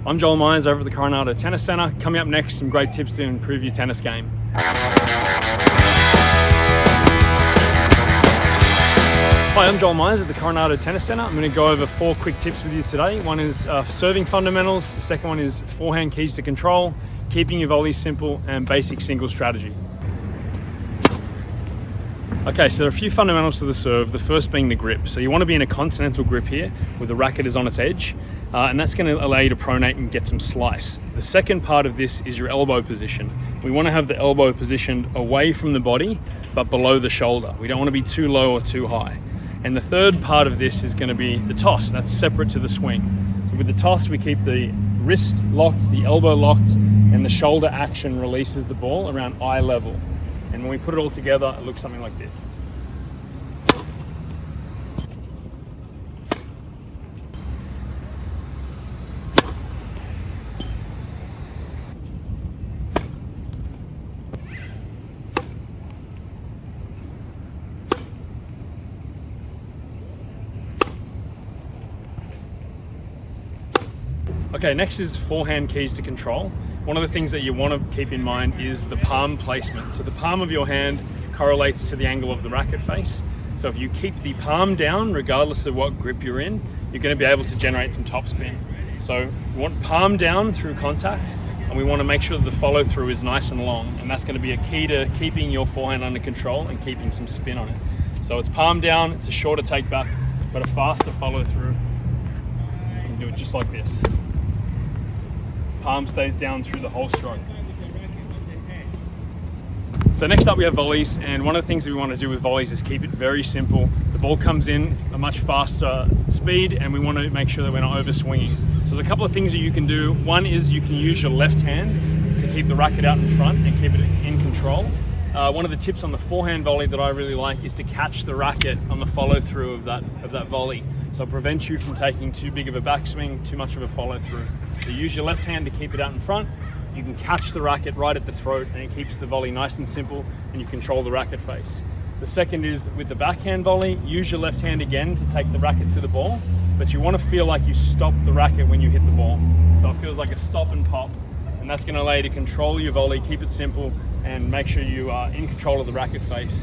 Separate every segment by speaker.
Speaker 1: I'm Joel Meyers over at the Coronado Tennis Centre. Coming up next, some great tips to improve your tennis game. Hi, I'm Joel Meyers at the Coronado Tennis Centre. I'm going to go over 4 quick tips with you today. One is serving fundamentals, the second one is forehand keys to control, keeping your volleys simple, and basic single strategy. Okay, so there are a few fundamentals to the serve, the first being the grip. So you want to be in a continental grip here, where the racket is on its edge, and that's going to allow you to pronate and get some slice. The second part of this is your elbow position. We want to have the elbow positioned away from the body, but below the shoulder. We don't want to be too low or too high. And the third part of this is going to be the toss. That's separate to the swing. So with the toss, we keep the wrist locked, the elbow locked, and the shoulder action releases the ball around eye level. And when we put it all together, it looks something like this. Okay, next is forehand keys to control. One of the things that you want to keep in mind is the palm placement. So the palm of your hand correlates to the angle of the racket face. So if you keep the palm down, regardless of what grip you're in, you're going to be able to generate some topspin. So we want palm down through contact, and we want to make sure that the follow through is nice and long. And that's going to be a key to keeping your forehand under control and keeping some spin on it. So it's palm down, it's a shorter take back, but a faster follow through. You can do it just like this. Palm stays down through the whole stroke. So next up we have volleys, and one of the things that we want to do with volleys is keep it very simple. The ball comes in a much faster speed, and we want to make sure that we're not over swinging. So there's a couple of things that you can do. One is you can use your left hand to keep the racket out in front and keep it in control. One of the tips on the forehand volley that I really like is to catch the racket on the follow through of that volley. So it prevents you from taking too big of a backswing, too much of a follow through. So use your left hand to keep it out in front. You can catch the racket right at the throat, and it keeps the volley nice and simple, and you control the racket face. The second is with the backhand volley, use your left hand again to take the racket to the ball, but you want to feel like you stop the racket when you hit the ball. So it feels like a stop and pop, and that's going to allow you to control your volley, keep it simple, and make sure you are in control of the racket face.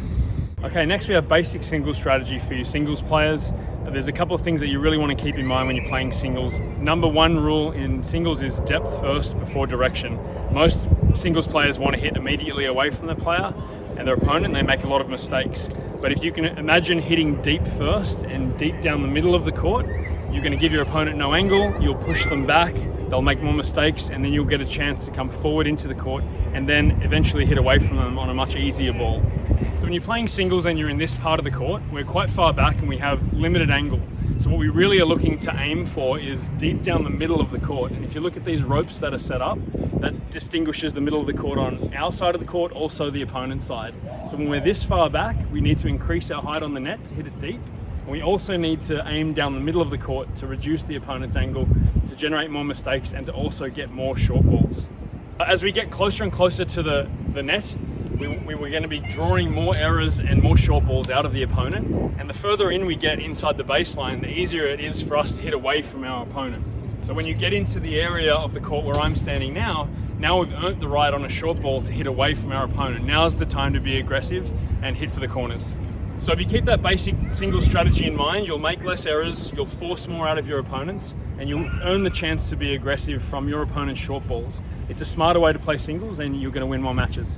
Speaker 1: Okay, next we have basic singles strategy for your singles players. There's a couple of things that you really want to keep in mind when you're playing singles. Number one rule in singles is depth first before direction. Most singles players want to hit immediately away from the player and their opponent, and they make a lot of mistakes. But if you can imagine hitting deep first and deep down the middle of the court, you're going to give your opponent no angle, you'll push them back, they'll make more mistakes, and then you'll get a chance to come forward into the court and then eventually hit away from them on a much easier ball. So when you're playing singles and you're in this part of the court, we're quite far back and we have limited angle. So what we really are looking to aim for is deep down the middle of the court. And if you look at these ropes that are set up, that distinguishes the middle of the court on our side of the court, also the opponent's side. So when we're this far back, we need to increase our height on the net to hit it deep. And we also need to aim down the middle of the court to reduce the opponent's angle, to generate more mistakes, and to also get more short balls. As we get closer and closer to the net, we're going to be drawing more errors and more short balls out of the opponent. And the further in we get inside the baseline, the easier it is for us to hit away from our opponent. So when you get into the area of the court where I'm standing now we've earned the right on a short ball to hit away from our opponent. Now's the time to be aggressive and hit for the corners. So if you keep that basic single strategy in mind, you'll make less errors, you'll force more out of your opponents, and you'll earn the chance to be aggressive from your opponent's short balls. It's a smarter way to play singles, and you're going to win more matches.